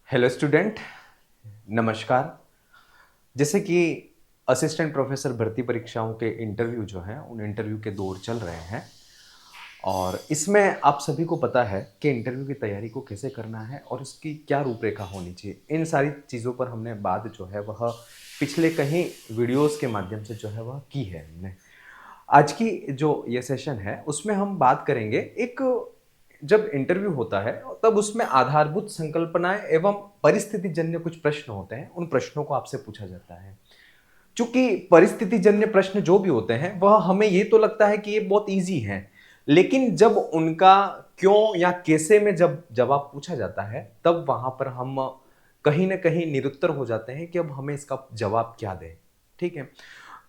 Hello student, नमस्कार। जैसे कि असिस्टेंट प्रोफेसर भर्ती परीक्षाओं के इंटरव्यू जो हैं उन इंटरव्यू के दौर चल रहे हैं और इसमें आप सभी को पता है कि इंटरव्यू की तैयारी को कैसे करना है और इसकी क्या रूपरेखा होनी चाहिए। इन सारी चीज़ों पर हमने बात जो है वह पिछले कहीं वीडियोस के माध्यम से जो है वह की है हमने। आज की जो ये सेशन है उसमें हम बात करेंगे एक जब इंटरव्यू होता है तब उसमें आधारभूत संकल्पनाएं एवं परिस्थिति जन्य कुछ प्रश्न होते हैं, उन प्रश्नों को आपसे पूछा जाता है। चूंकि परिस्थिति जन्य प्रश्न जो भी होते हैं वह हमें ये तो लगता है कि ये बहुत इजी हैं, लेकिन जब उनका क्यों या कैसे में जब जवाब पूछा जाता है तब वहां पर हम कहीं ना कहीं निरुत्तर हो जाते हैं कि अब हमें इसका जवाब क्या दें। ठीक है,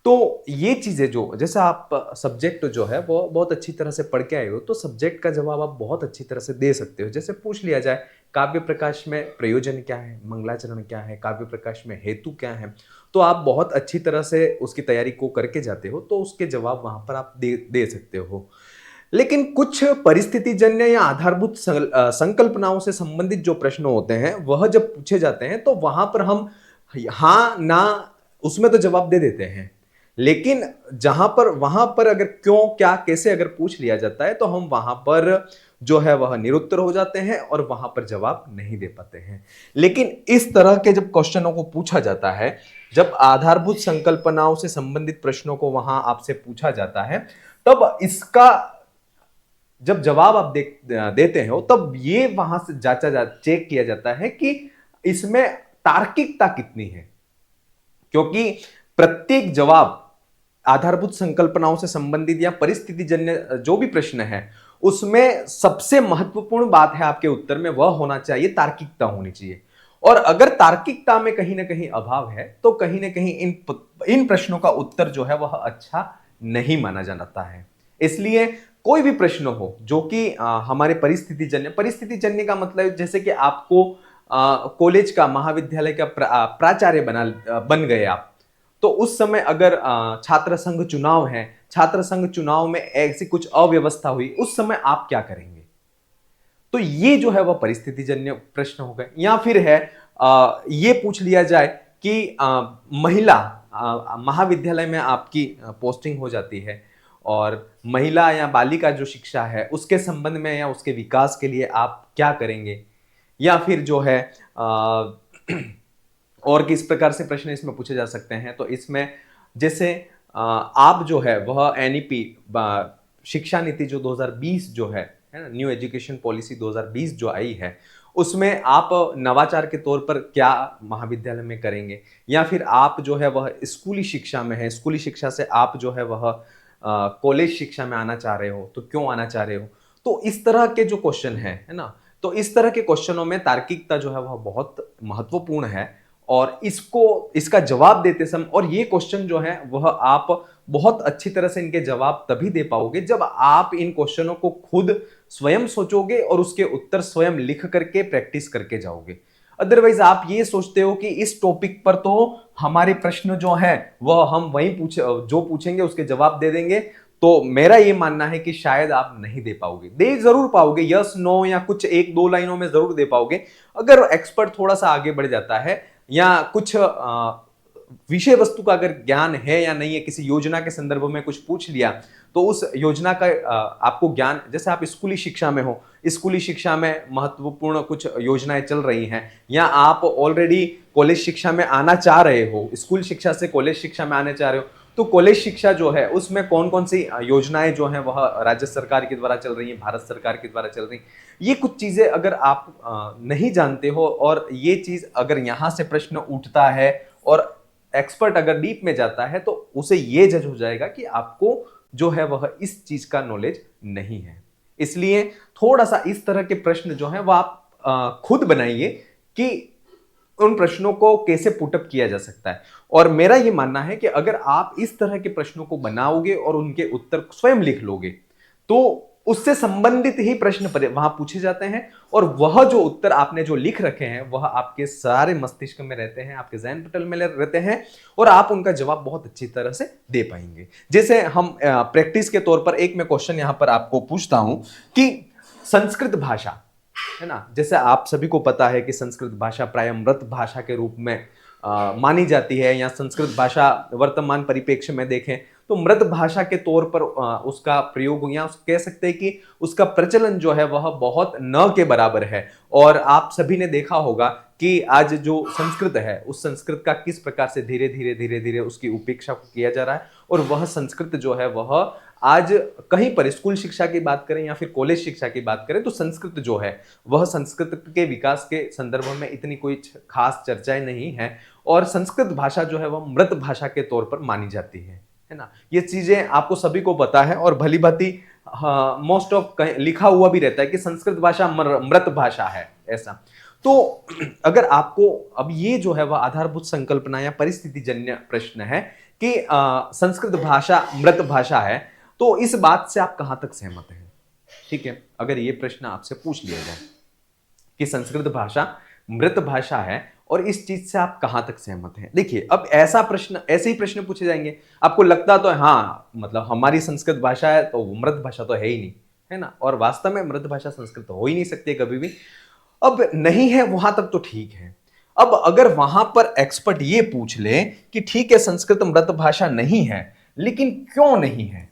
तो ये चीज़ें जो जैसे आप सब्जेक्ट जो है वो बहुत अच्छी तरह से पढ़ के आए हो तो सब्जेक्ट का जवाब आप बहुत अच्छी तरह से दे सकते हो। जैसे पूछ लिया जाए काव्य प्रकाश में प्रयोजन क्या है, मंगलाचरण क्या है, काव्य प्रकाश में हेतु क्या है, तो आप बहुत अच्छी तरह से उसकी तैयारी को करके जाते हो तो उसके जवाब वहां पर आप दे सकते हो। लेकिन कुछ परिस्थिति जन्य या आधारभूत संकल्पनाओं से संबंधित जो प्रश्न होते हैं वह जब पूछे जाते हैं तो वहां पर हम हाँ ना उसमें तो जवाब दे देते हैं, लेकिन जहां पर वहां पर अगर क्यों क्या कैसे अगर पूछ लिया जाता है तो हम वहां पर जो है वह निरुत्तर हो जाते हैं और वहां पर जवाब नहीं दे पाते हैं। लेकिन इस तरह के जब क्वेश्चनों को पूछा जाता है, जब आधारभूत संकल्पनाओं से संबंधित प्रश्नों को वहां आपसे पूछा जाता है तब इसका जब जवाब आप देते हो तब ये वहां से चेक किया जाता है कि इसमें तार्किकता कितनी है। क्योंकि प्रत्येक जवाब आधारभूत संकल्पनाओं से संबंधित या परिस्थिति जन्य जो भी प्रश्न है उसमें सबसे महत्वपूर्ण बात है आपके उत्तर में वह होना चाहिए, तार्किकता होनी चाहिए। और अगर तार्किकता में कहीं ना कहीं अभाव है तो कहीं ना कहीं इन प्रश्नों का उत्तर जो है वह अच्छा नहीं माना जाता है। इसलिए कोई भी प्रश्न हो जो कि हमारे परिस्थिति जन्य का मतलब जैसे कि आपको कॉलेज का महाविद्यालय का प्राचार्य बन गए आप, तो उस समय अगर छात्र संघ चुनाव है, छात्र संघ चुनाव में ऐसी कुछ अव्यवस्था हुई, उस समय आप क्या करेंगे? तो ये जो है वह परिस्थिति जन्य प्रश्न हो गए। या फिर है ये पूछ लिया जाए कि महिला महाविद्यालय में आपकी पोस्टिंग हो जाती है और महिला या बालिका जो शिक्षा है उसके संबंध में या उसके विकास के लिए आप क्या करेंगे? या फिर जो है और किस प्रकार से प्रश्न इसमें पूछे जा सकते हैं, तो इसमें जैसे आप जो है वह एनईपी शिक्षा नीति जो 2020 जो है ना, न्यू एजुकेशन पॉलिसी 2020 जो आई है उसमें आप नवाचार के तौर पर क्या महाविद्यालय में करेंगे? या फिर आप जो है वह स्कूली शिक्षा में है, स्कूली शिक्षा से आप जो है वह कॉलेज शिक्षा में आना चाह रहे हो तो क्यों आना चाह रहे हो? तो इस तरह के जो क्वेश्चन है ना, तो इस तरह के क्वेश्चनों में तार्किकता जो है वह बहुत महत्वपूर्ण है। और इसका जवाब देते समय और ये क्वेश्चन जो है वह आप बहुत अच्छी तरह से इनके जवाब तभी दे पाओगे जब आप इन क्वेश्चनों को खुद स्वयं सोचोगे और उसके उत्तर स्वयं लिख करके प्रैक्टिस करके जाओगे। अदरवाइज आप ये सोचते हो कि इस टॉपिक पर तो हमारे प्रश्न जो है वह हम वहीं जो पूछेंगे उसके जवाब दे देंगे, तो मेरा ये मानना है कि शायद आप नहीं दे पाओगे। दे जरूर पाओगे, यस नो या कुछ एक दो लाइनों में जरूर दे पाओगे अगर एक्सपर्ट थोड़ा सा आगे बढ़ जाता है या कुछ विषय वस्तु का अगर ज्ञान है या नहीं है, किसी योजना के संदर्भ में कुछ पूछ लिया तो उस योजना का आपको ज्ञान, जैसे आप स्कूली शिक्षा में हो, स्कूली शिक्षा में महत्वपूर्ण कुछ योजनाएं चल रही हैं या आप ऑलरेडी कॉलेज शिक्षा में आना चाह रहे हो, स्कूल शिक्षा से कॉलेज शिक्षा में आने चाह रहे हो, तो कॉलेज शिक्षा जो है उसमें कौन कौन सी योजनाएं जो हैं वह राज्य सरकार के द्वारा चल रही हैं, भारत सरकार के द्वारा चल रही हैं, ये कुछ चीजें अगर आप नहीं जानते हो और ये चीज अगर यहां से प्रश्न उठता है और एक्सपर्ट अगर डीप में जाता है तो उसे ये जज हो जाएगा कि आपको जो है वह इस चीज का नॉलेज नहीं है। इसलिए थोड़ा सा इस तरह के प्रश्न जो है वह आप खुद बनाइए कि उन प्रश्नों को कैसे पुटअप किया जा सकता है। और मेरा यह मानना है कि अगर आप इस तरह के प्रश्नों को बनाओगे और उनके उत्तर स्वयं लिख लोगे तो उससे संबंधित ही प्रश्न वहां पूछे जाते हैं और वह जो उत्तर आपने जो लिख रखे हैं वह आपके सारे मस्तिष्क में रहते हैं, आपके जहन पटल में रहते हैं और आप उनका जवाब बहुत अच्छी तरह से दे पाएंगे। जैसे हम प्रैक्टिस के तौर पर एक मैं क्वेश्चन यहां पर आपको पूछता हूं कि संस्कृत भाषा है ना। जैसे आप सभी को पता है कि संस्कृत भाषा प्राय मृत भाषा के रूप में मानी जाती है, या संस्कृत भाषा वर्तमान परिप्रेक्ष्य में देखें तो मृत भाषा के तौर पर उसका प्रयोग, या कह सकते हैं कि उसका प्रचलन जो है वह बहुत न के बराबर है। और आप सभी ने देखा होगा कि आज जो संस्कृत है उस संस्कृत का किस प्रकार से धीरे धीरे धीरे धीरे उसकी उपेक्षा को किया जा रहा है, और वह संस्कृत जो है वह आज कहीं पर स्कूल शिक्षा की बात करें या फिर कॉलेज शिक्षा की बात करें तो संस्कृत जो है वह संस्कृत के विकास के संदर्भ में इतनी कोई खास चर्चाएं नहीं है, और संस्कृत भाषा जो है वह मृत भाषा के तौर पर मानी जाती है ना। ये चीजें आपको सभी को पता है, और भली भांति मोस्ट ऑफ लिखा हुआ भी रहता है कि संस्कृत भाषा मृत भाषा है ऐसा। तो अगर आपको अब ये जो है वह आधारभूत संकल्पना या परिस्थिति जन्य प्रश्न है कि संस्कृत भाषा मृत भाषा है, तो इस बात से आप कहां तक सहमत हैं? ठीक है, अगर ये प्रश्न आपसे पूछ लिया जाए कि संस्कृत भाषा मृत भाषा है और इस चीज से आप कहां तक सहमत हैं। देखिए, अब ऐसा प्रश्न, ऐसे ही प्रश्न पूछे जाएंगे, आपको लगता तो है हाँ मतलब हमारी संस्कृत भाषा है तो मृत भाषा तो है ही नहीं, है ना, और वास्तव में मृत भाषा संस्कृत हो ही नहीं सकती कभी भी। अब नहीं है वहां तक तो ठीक है। अब अगर वहां पर एक्सपर्ट ये पूछ ले कि ठीक है संस्कृत मृत भाषा नहीं है, लेकिन क्यों नहीं है,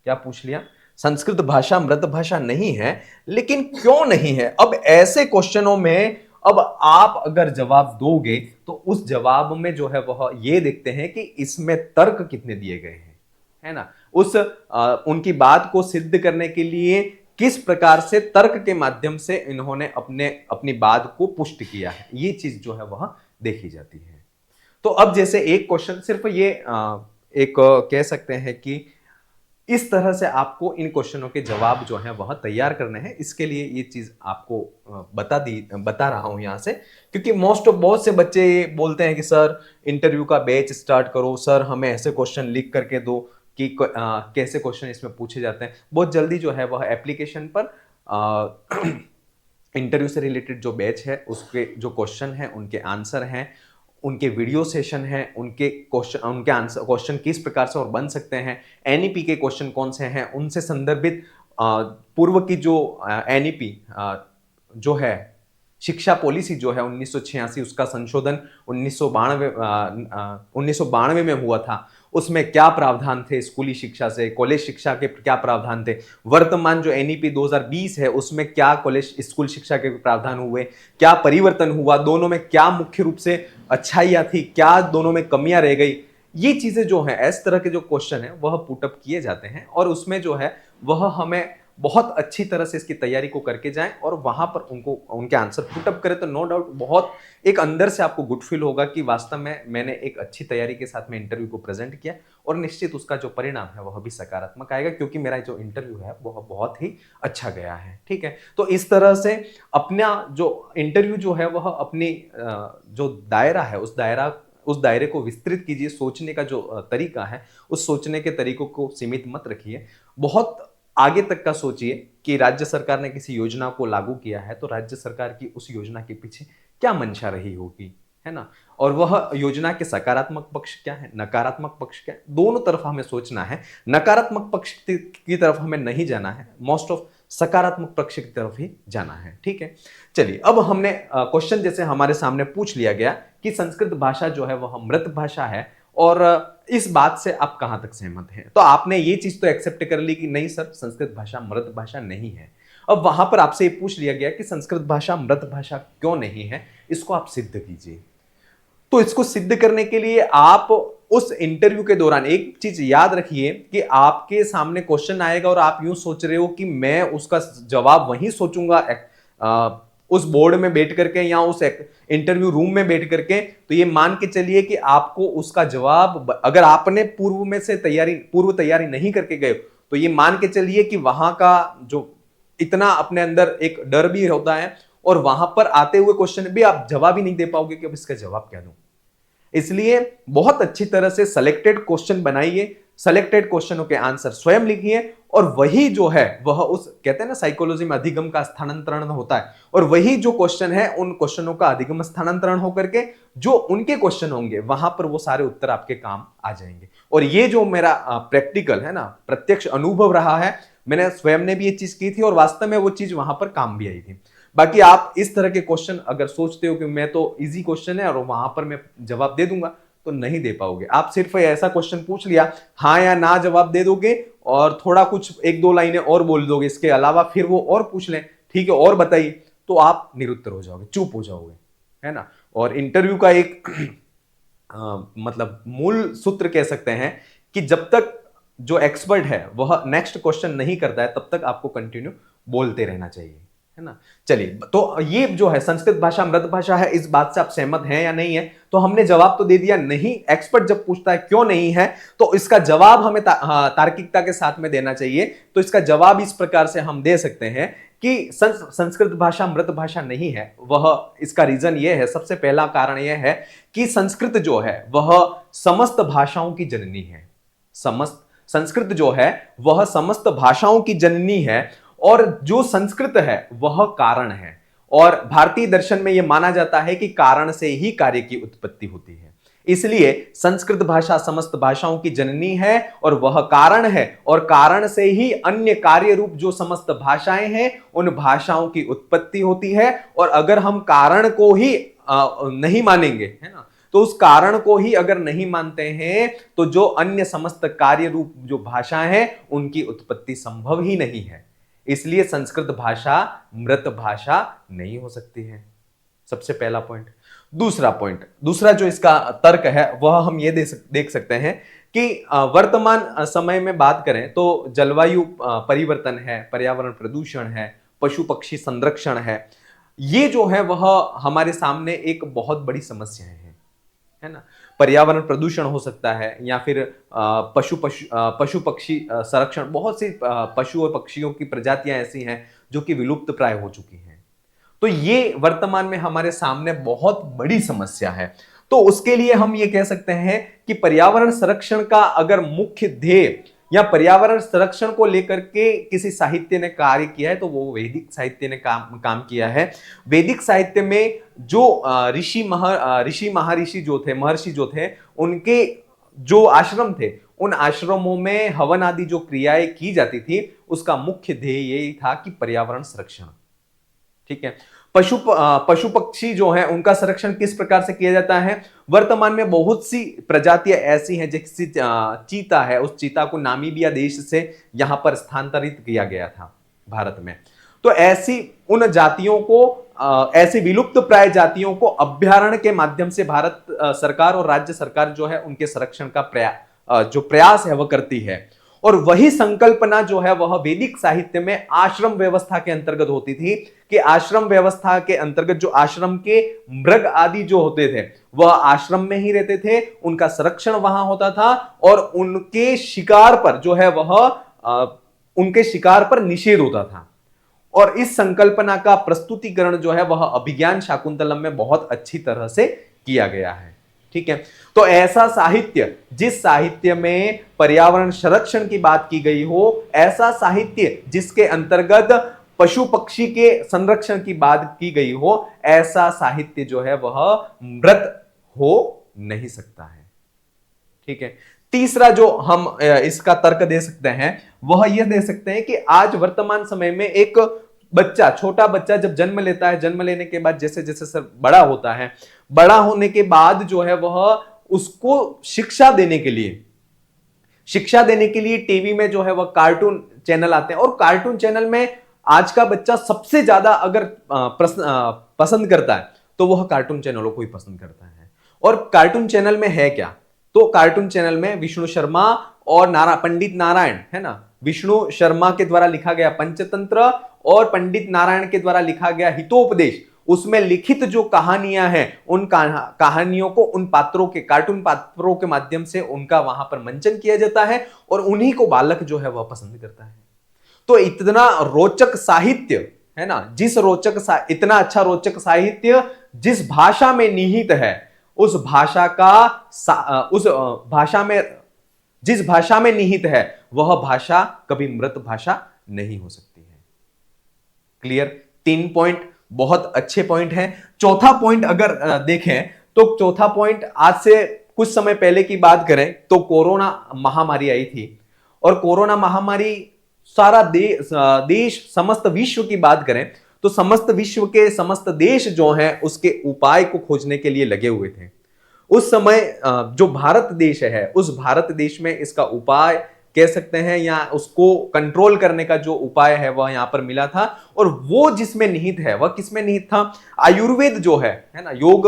क्या पूछ लिया, संस्कृत भाषा मृत भाषा नहीं है लेकिन क्यों नहीं है। अब ऐसे क्वेश्चनों में अब आप अगर जवाब दोगे तो उस जवाब में जो है वह ये देखते हैं कि इसमें तर्क कितने दिए गए हैं, है ना, उनकी बात को सिद्ध करने के लिए किस प्रकार से तर्क के माध्यम से इन्होंने अपनी बात को पुष्ट किया है, ये चीज जो है वह देखी जाती है। तो अब जैसे एक क्वेश्चन सिर्फ ये एक कह सकते हैं कि इस तरह से आपको इन क्वेश्चनों के जवाब जो है वह तैयार करने हैं। इसके लिए ये चीज आपको बता रहा हूं यहां से, क्योंकि बहुत से बच्चे ये बोलते हैं कि सर इंटरव्यू का बैच स्टार्ट करो, सर हमें ऐसे क्वेश्चन लिख करके दो कि कैसे क्वेश्चन इसमें पूछे जाते हैं। बहुत जल्दी जो है वह एप्लीकेशन पर इंटरव्यू से रिलेटेड जो बैच है उसके जो क्वेश्चन है, उनके आंसर हैं, उनके वीडियो सेशन है, उनके क्वेश्चन किस प्रकार से और बन सकते हैं, एनईपी के क्वेश्चन कौन से हैं, उनसे संदर्भित पूर्व की जो एनईपी जो है शिक्षा पॉलिसी जो है 1986 उसका संशोधन 1992 में हुआ था, उसमें क्या प्रावधान थे स्कूली शिक्षा से कॉलेज शिक्षा के, क्या प्रावधान थे। वर्तमान जो एनईपी 2020 है उसमें क्या कॉलेज स्कूल शिक्षा के प्रावधान हुए, क्या परिवर्तन हुआ, दोनों में क्या मुख्य रूप से अच्छाइयां थी, क्या दोनों में कमियां रह गई, ये चीजें जो है इस तरह के जो क्वेश्चन है वह पुटअप किए जाते हैं, और उसमें जो है वह हमें बहुत अच्छी तरह से इसकी तैयारी को करके जाएं और वहां पर उनके आंसर पुटअप करें तो नो डाउट बहुत एक अंदर से आपको गुड फील होगा कि वास्तव में मैंने एक अच्छी तैयारी के साथ में इंटरव्यू को प्रेजेंट किया, और निश्चित उसका जो परिणाम है वह भी सकारात्मक आएगा, क्योंकि मेरा जो इंटरव्यू है वह बहुत ही अच्छा गया है। ठीक है, तो इस तरह से अपना जो इंटरव्यू जो है वह अपनी जो दायरा है उस दायरे को विस्तृत कीजिए। सोचने का जो तरीका है उस सोचने के तरीकों को सीमित मत रखिए, बहुत आगे तक का सोचिए कि राज्य सरकार ने किसी योजना को लागू किया है तो राज्य सरकार की उस योजना के पीछे क्या मंशा रही होगी, है ना, और वह योजना के सकारात्मक पक्ष क्या है, नकारात्मक पक्ष क्या है, दोनों तरफ हमें सोचना है। नकारात्मक पक्ष की तरफ हमें नहीं जाना है, मोस्ट ऑफ सकारात्मक पक्ष की तरफ ही जाना है। ठीक है, चलिए अब हमने क्वेश्चन जैसे हमारे सामने पूछ लिया गया कि संस्कृत भाषा जो है वह मृत भाषा है, और इस बात से आप कहां तक सहमत हैं, तो आपने ये चीज तो एक्सेप्ट कर ली कि नहीं सर संस्कृत भाषा मृत भाषा नहीं है। अब वहां पर आपसे ये पूछ लिया गया कि संस्कृत भाषा मृत भाषा क्यों नहीं है, इसको आप सिद्ध कीजिए। तो इसको सिद्ध करने के लिए आप उस इंटरव्यू के दौरान एक चीज याद रखिए कि आपके सामने क्वेश्चन आएगा और आप यूं सोच रहे हो कि मैं उसका जवाब वहीं सोचूंगा उस बोर्ड में बैठ करके या उस इंटरव्यू रूम में बैठ करके, तो ये मान के चलिए कि आपको उसका जवाब, अगर आपने पूर्व तैयारी नहीं करके गए तो ये मान के चलिए कि वहां का जो इतना अपने अंदर एक डर भी होता है, और वहां पर आते हुए क्वेश्चन भी आप जवाब ही नहीं दे पाओगे कि अब इसका जवाब क्या दूं। इसलिए बहुत अच्छी तरह से सिलेक्टेड क्वेश्चन बनाइए, सिलेक्टेड क्वेश्चनों के आंसर स्वयं लिखिए, और वही जो है वह उस कहते हैं ना साइकोलॉजी में अधिगम का स्थानांतरण होता है, और वही जो क्वेश्चन है उन क्वेश्चनों का अधिगम स्थानांतरण होकर के जो उनके क्वेश्चन होंगे वहां पर वो सारे उत्तर आपके काम आ जाएंगे। और ये जो मेरा प्रैक्टिकल है ना, प्रत्यक्ष अनुभव रहा है, मैंने स्वयं ने भी ये चीज की थी और वास्तव में वो चीज वहां पर काम भी आई थी। बाकी आप इस तरह के क्वेश्चन अगर सोचते हो कि मैं तो इजी क्वेश्चन है और वहां पर मैं जवाब दे दूंगा, तो नहीं दे पाओगे। आप सिर्फ ऐसा क्वेश्चन पूछ लिया, हाँ या ना जवाब दे दोगे और थोड़ा कुछ एक दो लाइनें और बोल दोगे इसके अलावा, फिर वो और पूछ लें ठीक है और बताइए, तो आप निरुत्तर हो जाओगे, चुप हो जाओगे, है ना। और इंटरव्यू का एक मतलब मूल सूत्र कह सकते हैं कि जब तक जो एक्सपर्ट है वह नेक्स्ट क्वेश्चन नहीं करता है तब तक आपको कंटिन्यू बोलते रहना चाहिए, है ना। चलिए, तो ये जो है संस्कृत भाषा मृत भाषा है, इस बात से आप सहमत हैं या नहीं है? तो हमने जवाब तो दे दिया नहीं। एक्सपर्ट जब पूछता है क्यों नहीं है, तो इसका जवाब हमें तार्किकता के साथ में देना चाहिए। तो इसका जवाब इस प्रकार से हम दे सकते हैं कि संस्कृत भाषा मृत भाषा नहीं है। वह इसका रीजन यह है, सबसे पहला कारण यह है कि संस्कृत जो है वह समस्त भाषाओं की जननी है। संस्कृत जो है वह समस्त भाषाओं की जननी है और जो संस्कृत है वह कारण है। और भारतीय दर्शन में यह माना जाता है कि कारण से ही कार्य की उत्पत्ति होती है। इसलिए संस्कृत भाषा समस्त भाषाओं की जननी है और वह कारण है, और कारण से ही अन्य कार्य रूप जो समस्त भाषाएं हैं उन भाषाओं की उत्पत्ति होती है। और अगर हम कारण को ही नहीं मानेंगे, है ना, तो उस कारण को ही अगर नहीं मानते हैं तो जो अन्य समस्त कार्य रूप जो भाषाएं हैं उनकी उत्पत्ति संभव ही नहीं है। इसलिए संस्कृत भाषा मृत भाषा नहीं हो सकती है, सबसे पहला पॉइंट। दूसरा जो इसका तर्क है वह हम ये देख सकते हैं कि वर्तमान समय में बात करें तो जलवायु परिवर्तन है, पर्यावरण प्रदूषण है, पशु पक्षी संरक्षण है, ये जो है वह हमारे सामने एक बहुत बड़ी समस्या है ना। पर्यावरण प्रदूषण हो सकता है या फिर पशु पक्षी संरक्षण, बहुत सी पशु और पक्षियों की प्रजातियां ऐसी हैं जो कि विलुप्त प्राय हो चुकी हैं। तो ये वर्तमान में हमारे सामने बहुत बड़ी समस्या है। तो उसके लिए हम ये कह सकते हैं कि पर्यावरण संरक्षण का अगर मुख्य ध्येय या पर्यावरण संरक्षण को लेकर के किसी साहित्य ने कार्य किया है तो वो वैदिक साहित्य ने काम किया है। वैदिक साहित्य में जो ऋषि महर्षि जो थे उनके जो आश्रम थे, उन आश्रमों में हवन आदि जो क्रियाएं की जाती थी उसका मुख्य ध्येय यही था कि पर्यावरण संरक्षण, ठीक है। पशु पक्षी जो है उनका संरक्षण किस प्रकार से किया जाता है? वर्तमान में बहुत सी प्रजातियां ऐसी हैं, जैसे चीता है, उस चीता को नामीबिया देश से यहां पर स्थानांतरित किया गया था भारत में। तो ऐसी उन जातियों को, ऐसी विलुप्त प्राय जातियों को अभ्यारण्य के माध्यम से भारत सरकार और राज्य सरकार जो है उनके संरक्षण का जो प्रयास है वह करती है। और वही संकल्पना जो है वह वैदिक साहित्य में आश्रम व्यवस्था के अंतर्गत होती थी कि आश्रम व्यवस्था के अंतर्गत जो आश्रम के मृग आदि जो होते थे वह आश्रम में ही रहते थे, उनका संरक्षण वहां होता था और उनके शिकार पर जो है वह उनके शिकार पर निषेध होता था। और इस संकल्पना का प्रस्तुतिकरण जो है वह अभिज्ञान शाकुंतलम में बहुत अच्छी तरह से किया गया है, ठीक है। तो ऐसा साहित्य, जिस साहित्य में पर्यावरण संरक्षण की बात की गई हो, ऐसा साहित्य जिसके अंतर्गत पशु पक्षी के संरक्षण की बात की गई हो, ऐसा साहित्य जो है वह मृत हो नहीं सकता है, ठीक है। तीसरा जो हम इसका तर्क दे सकते हैं वह यह दे सकते हैं कि आज वर्तमान समय में एक बच्चा, छोटा बच्चा जब जन्म लेता है, जन्म लेने के बाद जैसे जैसे सर बड़ा होता है, बड़ा होने के बाद जो है वह उसको शिक्षा देने के लिए टीवी में जो है वह कार्टून चैनल आते हैं। और कार्टून चैनल में आज का बच्चा सबसे ज्यादा अगर पसंद करता है तो वह कार्टून चैनलों को ही पसंद करता है। और कार्टून चैनल में है क्या? तो कार्टून चैनल में विष्णु शर्मा और पंडित नारायण, है ना, विष्णु शर्मा के द्वारा लिखा गया पंचतंत्र और पंडित नारायण के द्वारा लिखा गया हितोपदेश, उसमें लिखित जो कहानियां हैं उन कहानियों को उन पात्रों के, कार्टून पात्रों के माध्यम से उनका वहां पर मंचन किया जाता है और उन्हीं को बालक जो है वह पसंद करता है। तो इतना रोचक साहित्य, है ना, इतना अच्छा रोचक साहित्य जिस भाषा में निहित है, उस भाषा में जिस भाषा में निहित है वह भाषा कभी मृत भाषा नहीं हो सकती है। क्लियर? 3 पॉइंट बहुत अच्छे पॉइंट हैं। चौथा पॉइंट अगर देखें तो चौथा पॉइंट, आज से कुछ समय पहले की बात करें तो कोरोना महामारी आई थी और कोरोना महामारी सारा देश समस्त विश्व की बात करें तो समस्त विश्व के समस्त देश जो हैं उसके उपाय को खोजने के लिए लगे हुए थे। उस समय जो भारत देश है, उस भारत देश में इसका उपाय कह सकते हैं या उसको कंट्रोल करने का जो उपाय है वह यहां पर मिला था। और वो जिसमें निहित है वह किसमें निहित था? आयुर्वेद जो है ना, योग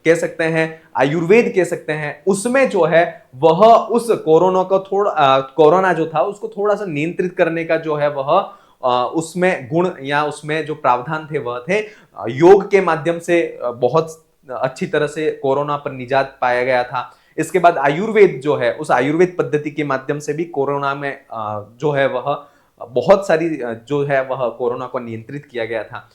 कह सकते हैं, आयुर्वेद कह सकते हैं, उसमें जो है वह उस कोरोना को कोरोना जो था उसको थोड़ा सा नियंत्रित करने का जो है वह उसमें गुण या उसमें जो प्रावधान थे वह थे। योग के माध्यम से बहुत अच्छी तरह से कोरोना पर निजात पाया गया था। इसके बाद आयुर्वेद जो है, उस आयुर्वेद पद्धति के माध्यम से भी कोरोना में जो है वह बहुत सारी जो है वह कोरोना को नियंत्रित किया गया था।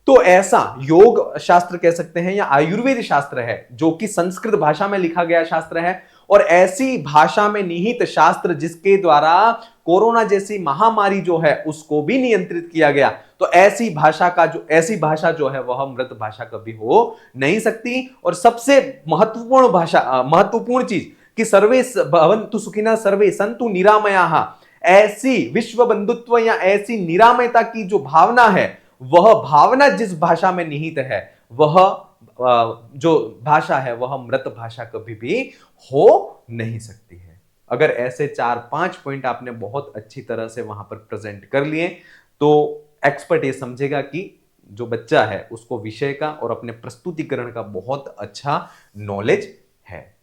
तो ऐसा योग शास्त्र कह सकते हैं या आयुर्वेद शास्त्र है जो कि संस्कृत भाषा में लिखा गया शास्त्र है, और ऐसी भाषा में निहित शास्त्र जिसके द्वारा कोरोना जैसी महामारी जो है उसको भी नियंत्रित किया गया। तो ऐसी भाषा जो है वह मृत भाषा कभी हो नहीं सकती। और सबसे महत्वपूर्ण चीज कि सर्वे भवन्तु सुखिनः सर्वे सन्तु निरामयाः, ऐसी विश्व बंधुत्व या ऐसी निरामयता की जो भावना है, वह भावना जिस भाषा में निहित है, वह जो भाषा है वह मृत भाषा कभी भी हो नहीं सकती है। अगर ऐसे 4-5 पॉइंट आपने बहुत अच्छी तरह से वहां पर प्रेजेंट कर लिए तो एक्सपर्ट ये समझेगा कि जो बच्चा है उसको विषय का और अपने प्रस्तुतिकरण का बहुत अच्छा नॉलेज है।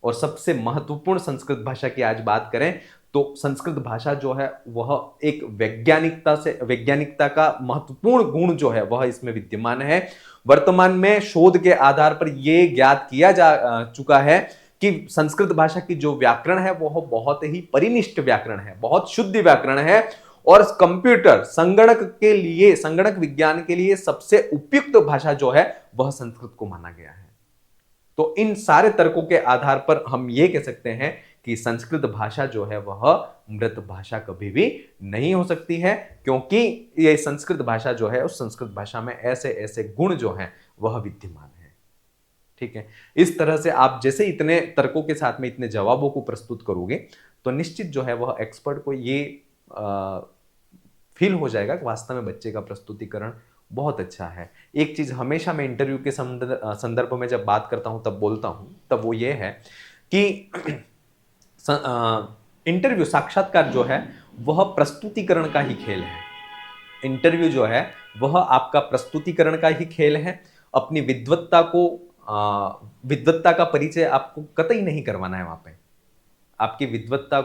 और सबसे महत्वपूर्ण संस्कृत भाषा की आज बात करें तो संस्कृत भाषा जो है वह एक वैज्ञानिकता का महत्वपूर्ण गुण जो है वह इसमें विद्यमान है। वर्तमान में शोध के आधार पर यह ज्ञात किया जा चुका है कि संस्कृत भाषा की जो व्याकरण है वह बहुत ही परिनिष्ठ व्याकरण है, बहुत शुद्ध व्याकरण है। और कंप्यूटर संगणक विज्ञान के लिए सबसे उपयुक्त भाषा जो है वह संस्कृत को माना गया है। तो इन सारे तर्कों के आधार पर हम ये कह सकते हैं कि संस्कृत भाषा जो है वह मृत भाषा कभी भी नहीं हो सकती है, क्योंकि ये संस्कृत भाषा जो है उस संस्कृत भाषा में ऐसे ऐसे गुण जो हैं वह विद्यमान है। ठीक है, इस तरह से आप जैसे इतने तर्कों के साथ में इतने जवाबों को प्रस्तुत करोगे तो निश्चित जो है वह एक्सपर्ट को ये फील हो जाएगा कि वास्तव में बच्चे का प्रस्तुतिकरण बहुत अच्छा है। एक चीज हमेशा मैं इंटरव्यू के संदर्भ में जब बात करता हूं तब बोलता हूं, तब वो ये है कि इंटरव्यू साक्षात्कार जो है वह प्रस्तुतिकरण का ही खेल है। इंटरव्यू जो है वह आपका प्रस्तुतिकरण का ही खेल है। अपनी विद्वत्ता का परिचय आपको कतई नहीं करवाना है। वहां पे आपकी विद्वत्ता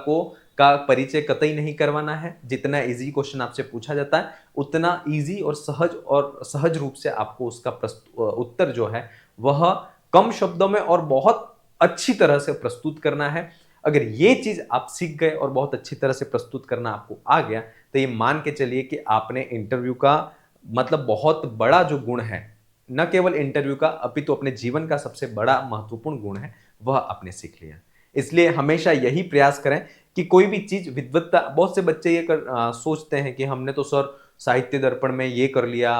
का परिचय कतई नहीं करवाना है। जितना इजी क्वेश्चन आपसे पूछा जाता है उतना इजी और सहज रूप से आपको उसका उत्तर जो है वह कम शब्दों में और बहुत अच्छी तरह से प्रस्तुत करना है। अगर ये चीज आप सीख गए और बहुत अच्छी तरह से प्रस्तुत करना आपको आ गया तो ये मान के चलिए कि आपने इंटरव्यू का मतलब बहुत बड़ा जो गुण है, न केवल इंटरव्यू का अपितु अपने जीवन का सबसे बड़ा महत्वपूर्ण गुण है, वह आपने सीख लिया। इसलिए हमेशा यही प्रयास करें कि कोई भी चीज विद्वत्ता, बहुत से बच्चे ये सोचते हैं कि हमने तो सर साहित्य दर्पण में ये कर लिया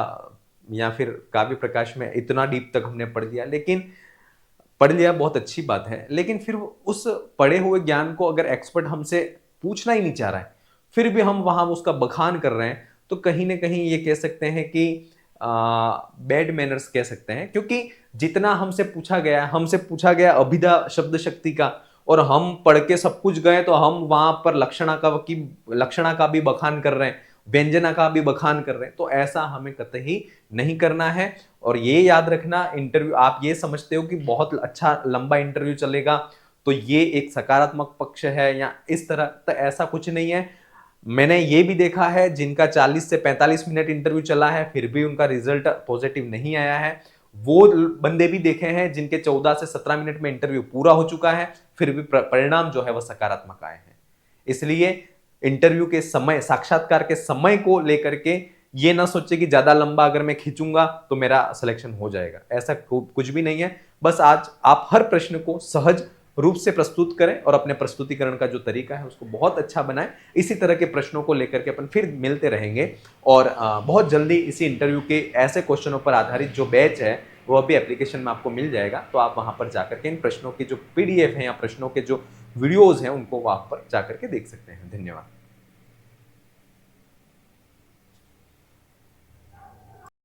या फिर काव्य प्रकाश में इतना डीप तक हमने पढ़ लिया, लेकिन पढ़ लिया बहुत अच्छी बात है, लेकिन फिर उस पढ़े हुए ज्ञान को अगर एक्सपर्ट हमसे पूछना ही नहीं चाह रहा है फिर भी हम वहां उसका बखान कर रहे हैं तो कहीं ना कहीं ये कह सकते हैं कि बैड मैनर्स कह सकते हैं। क्योंकि जितना हमसे पूछा गया अभिधा शब्द शक्ति का और हम पढ़ के सब कुछ गए तो हम वहां पर लक्षणा का भी बखान कर रहे हैं, व्यंजना का भी बखान कर रहे हैं। तो ऐसा हमें कतई नहीं करना है। और ये याद रखना, इंटरव्यू आप ये समझते हो कि बहुत अच्छा लंबा इंटरव्यू चलेगा तो ये एक सकारात्मक पक्ष है या इस तरह, तो ऐसा कुछ नहीं है। मैंने ये भी देखा है जिनका 40 से 45 मिनट इंटरव्यू चला है फिर भी उनका रिजल्ट पॉजिटिव नहीं आया है। वो बंदे भी देखे हैं जिनके 14 से 17 मिनट में इंटरव्यू पूरा हो चुका है फिर भी परिणाम जो है वह सकारात्मक आए हैं। इसलिए इंटरव्यू के समय, साक्षात्कार के समय को लेकर के ये ना सोचे कि ज्यादा लंबा अगर मैं खींचूंगा तो मेरा सिलेक्शन हो जाएगा, ऐसा कुछ भी नहीं है। बस आज आप हर प्रश्न को सहज रूप से प्रस्तुत करें और अपने प्रस्तुतिकरण का जो तरीका है उसको बहुत अच्छा बनाएं। इसी तरह के प्रश्नों को लेकर के अपन फिर मिलते रहेंगे और बहुत जल्दी इसी इंटरव्यू के ऐसे क्वेश्चनों पर आधारित जो बैच है वो भी एप्लीकेशन में आपको मिल जाएगा। तो आप वहां पर जाकर के इन प्रश्नों की जो PDF है या प्रश्नों के जो वीडियोज हैं उनको वहां पर जाकर के देख सकते हैं। धन्यवाद।